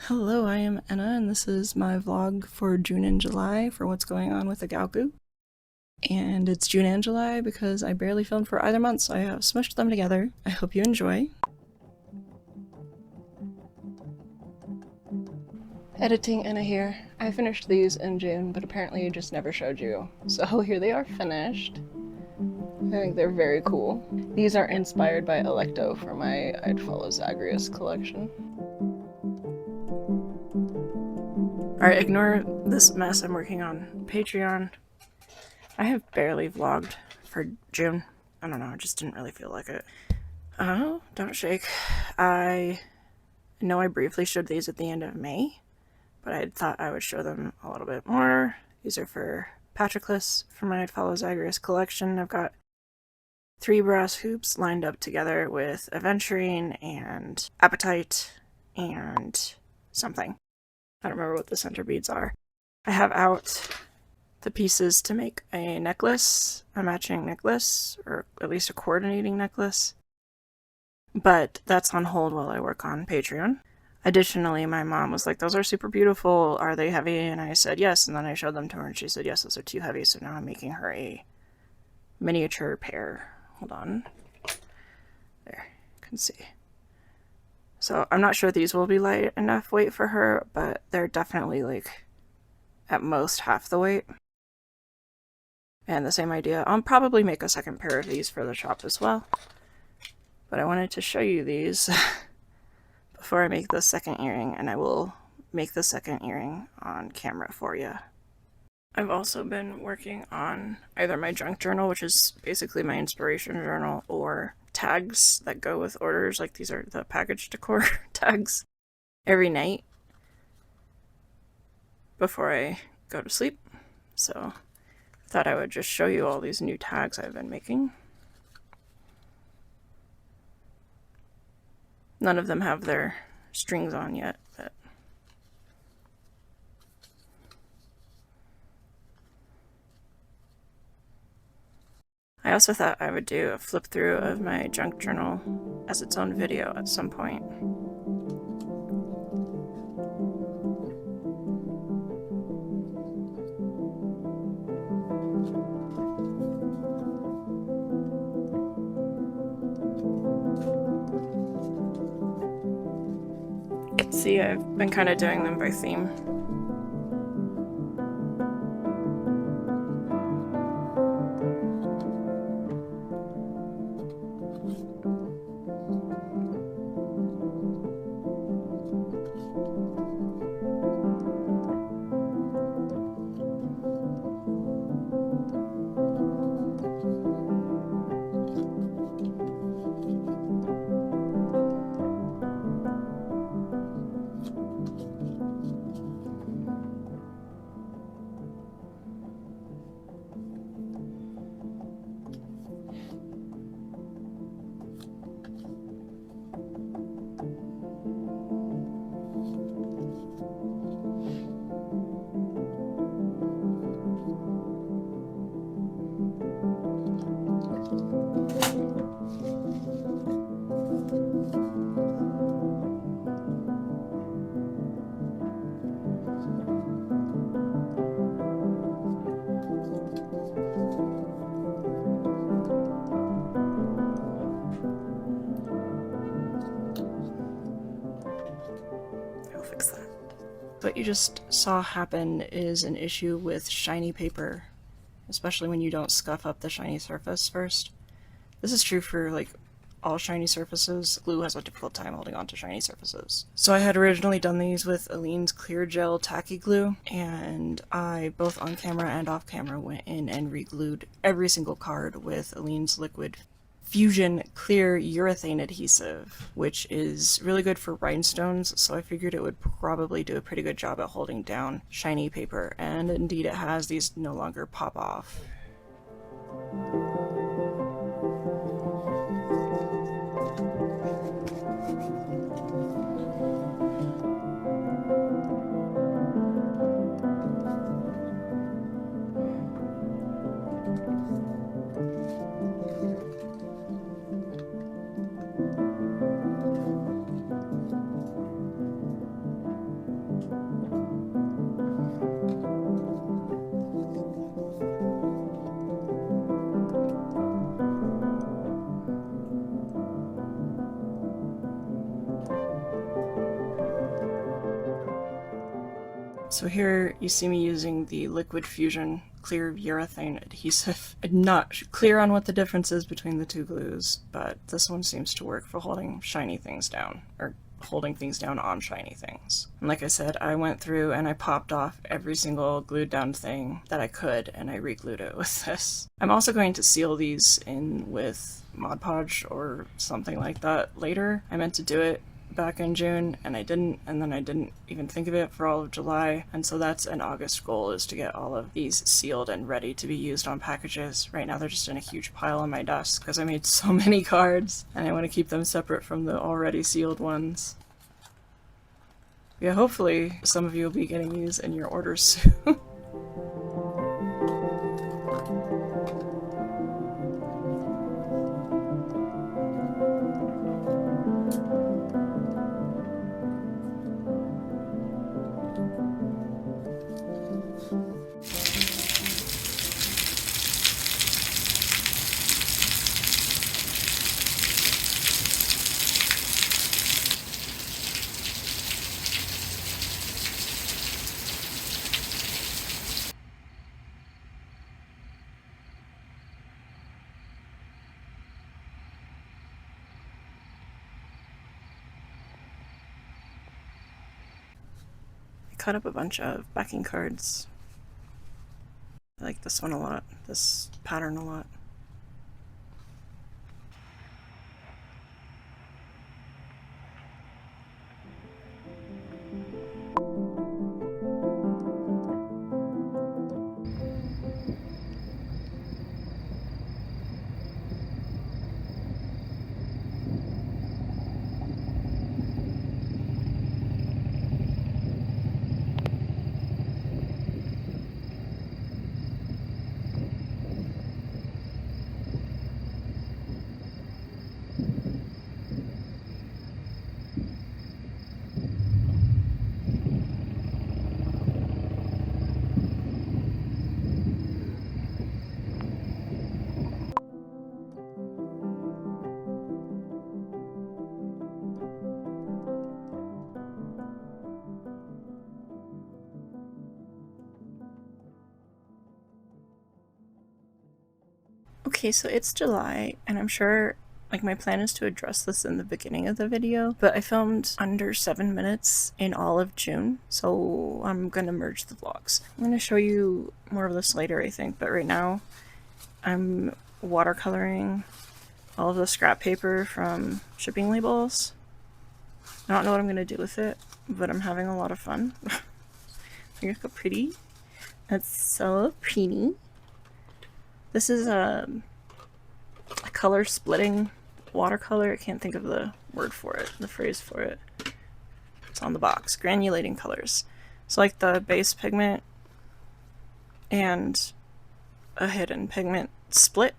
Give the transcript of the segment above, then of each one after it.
Hello, I am Anna, and this is my vlog for June and July for what's going on with AgAuCu. And it's June and July because I barely filmed for either month, so I have smushed them together. I hope you enjoy. Editing Anna here. I finished these in June, but apparently I just never showed you. So here they are finished. I think they're very cool. These are inspired by Electo for my I'd Follow Zagreus collection. Alright, ignore this mess I'm working on Patreon. I have barely vlogged for June. I don't know, I just didn't really feel like it. Oh, don't shake. I know I briefly showed these at the end of May, but I thought I would show them a little bit more. These are for Patroclus from my I'd Follow Zagreus collection. I've got 3 brass hoops lined up together with Aventurine and Appetite and something. I don't remember what the center beads are. I have out the pieces to make a necklace, a matching necklace, or at least a coordinating necklace. But that's on hold while I work on Patreon. Additionally, my mom was like, those are super beautiful, are they heavy? And I said yes, and then I showed them to her and she said yes, those are too heavy, so now I'm making her a miniature pair. Hold on. There, you can see. So I'm not sure these will be light enough weight for her, but they're definitely like at most half the weight. And the same idea, I'll probably make a second pair of these for the shop as well. But I wanted to show you these before I make the second earring, and I will make the second earring on camera for you. I've also been working on either my junk journal, which is basically my inspiration journal, or tags that go with orders, like these are the package decor tags, every night before I go to sleep. So I thought I would just show you all these new tags I've been making. None of them have their strings on yet, but I also thought I would do a flip through of my junk journal as its own video at some point. See, I've been kind of doing them by theme. What you just saw happen is an issue with shiny paper, especially when you don't scuff up the shiny surface first. This is true for like all shiny surfaces. Glue has a difficult time holding on to shiny surfaces. So I had originally done these with Aleene's Clear Gel Tacky Glue, and I, both on camera and off camera, went in and re-glued every single card with Aleene's Liquid Fusion Clear Urethane Adhesive, which is really good for rhinestones, so I figured it would probably do a pretty good job at holding down shiny paper, and indeed it has. These no longer pop off. So here you see me using the Liquid Fusion clear urethane adhesive. I'm not clear on what the difference is between the two glues, but this one seems to work for holding shiny things down, or holding things down on shiny things. And like I said, I went through and I popped off every single glued down thing that I could, and I re-glued it with this. I'm also going to seal these in with Mod Podge or something like that later. I meant to do it back in June and I didn't, and then I didn't even think of it for all of July, and so that's an August goal, is to get all of these sealed and ready to be used on packages. Right now they're just in a huge pile on my desk because I made so many cards and I want to keep them separate from the already sealed ones. Yeah, hopefully some of you will be getting these in your orders soon. Cut up a bunch of backing cards. I like this one a lot, this pattern a lot. Okay, so it's July, and I'm sure, like, my plan is to address this in the beginning of the video, but I filmed under 7 minutes in all of June, so I'm gonna merge the vlogs. I'm gonna show you more of this later, I think, but right now I'm watercoloring all of the scrap paper from shipping labels. I don't know what I'm gonna do with it, but I'm having a lot of fun. Look how pretty. That's so pretty. This is a color splitting watercolor. I can't think of the word for it, the phrase for it. It's on the box. Granulating colors. So like the base pigment and a hidden pigment split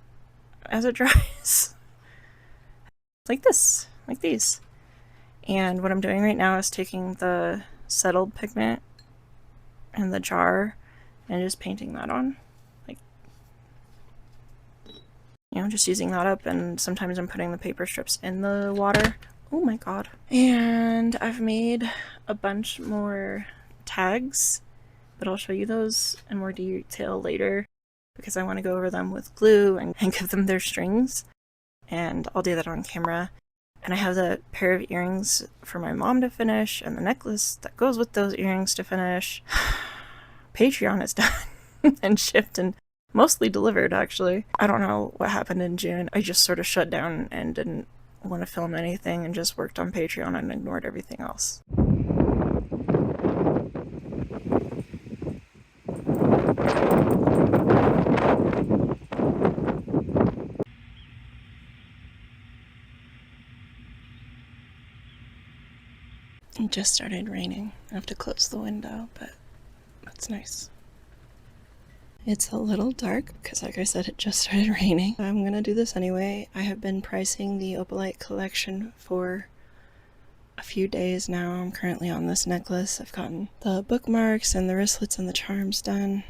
as it dries. Like this, like these. And what I'm doing right now is taking the settled pigment in the jar and just painting that on. You know, just using that up, and sometimes I'm putting the paper strips in the water. Oh my god. And I've made a bunch more tags, but I'll show you those in more detail later because I want to go over them with glue and give them their strings, and I'll do that on camera. And I have the pair of earrings for my mom to finish and the necklace that goes with those earrings to finish. Patreon is done and shipped and mostly delivered, actually. I don't know what happened in June. I just sort of shut down and didn't want to film anything and just worked on Patreon and ignored everything else. It just started raining. I have to close the window, but that's nice. It's a little dark because, like I said, it just started raining. I'm gonna do this anyway. I have been pricing the Opalite collection for a few days now. I'm currently on this necklace. I've gotten the bookmarks and the wristlets and the charms done.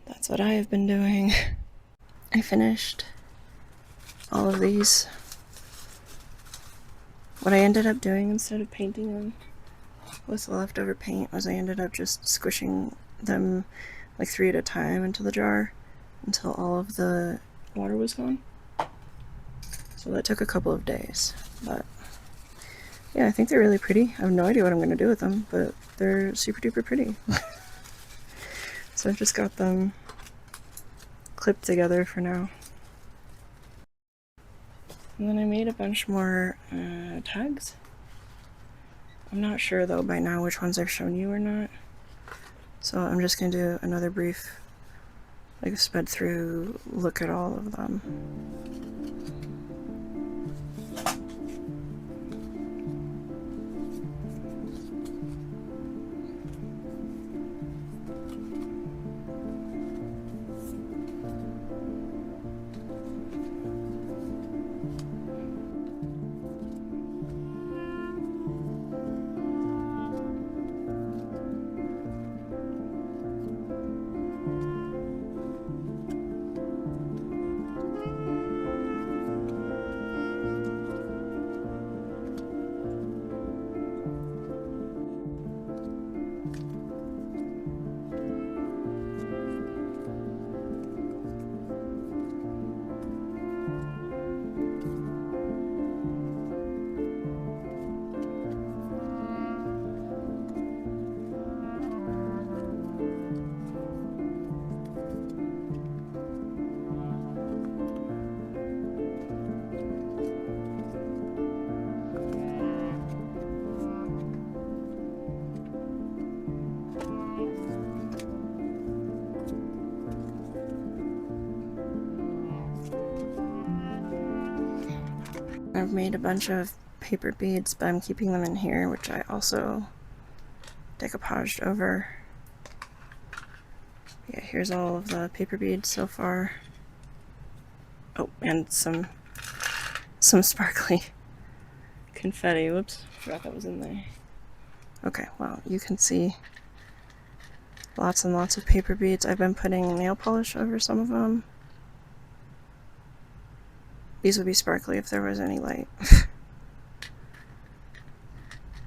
That's what I have been doing. I finished all of these. What I ended up doing instead of painting them with the leftover paint was I ended up just squishing them like 3 at a time into the jar until all of the water was gone. So that took a couple of days, but yeah, I think they're really pretty. I have no idea what I'm going to do with them, but they're super duper pretty. So I've just got them clipped together for now. And then I made a bunch more tags. I'm not sure though by now which ones I've shown you or not. So I'm just going to do another brief, like, sped through look at all of them. I've made a bunch of paper beads, but I'm keeping them in here, which I also decoupaged over. Yeah, here's all of the paper beads so far. Oh, and some sparkly confetti. Whoops, forgot that was in there. Okay, well, you can see lots and lots of paper beads. I've been putting nail polish over some of them. These would be sparkly if there was any light.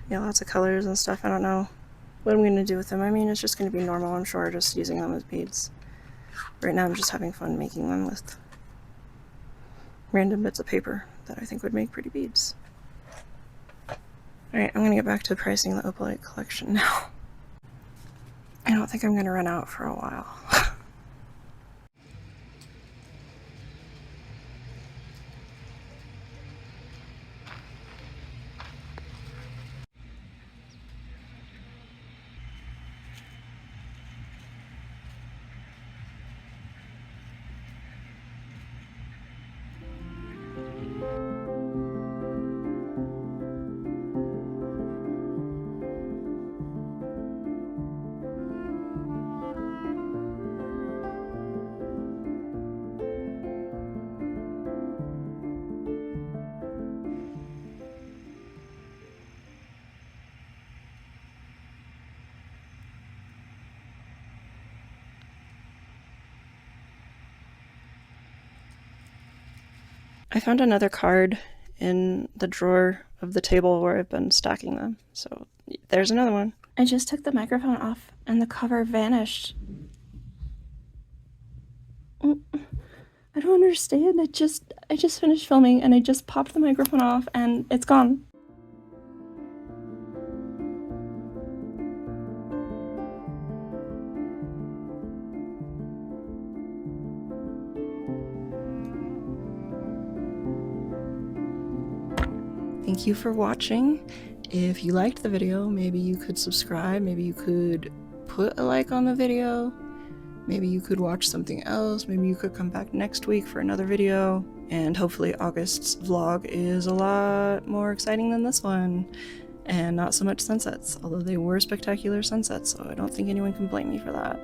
Yeah, lots of colors and stuff. I don't know what I'm going to do with them. I mean, it's just going to be normal, I'm sure, just using them as beads. Right now I'm just having fun making them with random bits of paper that I think would make pretty beads. Alright, I'm going to get back to pricing the opalite collection now. I don't think I'm going to run out for a while. I found another card in the drawer of the table where I've been stacking them, so there's another one. I just took the microphone off and the cover vanished. I don't understand. I just finished filming and I just popped the microphone off and it's gone. Thank you for watching. If you liked the video, maybe you could subscribe, maybe you could put a like on the video, maybe you could watch something else, maybe you could come back next week for another video, and hopefully August's vlog is a lot more exciting than this one, and not so much sunsets, although they were spectacular sunsets, so I don't think anyone can blame me for that.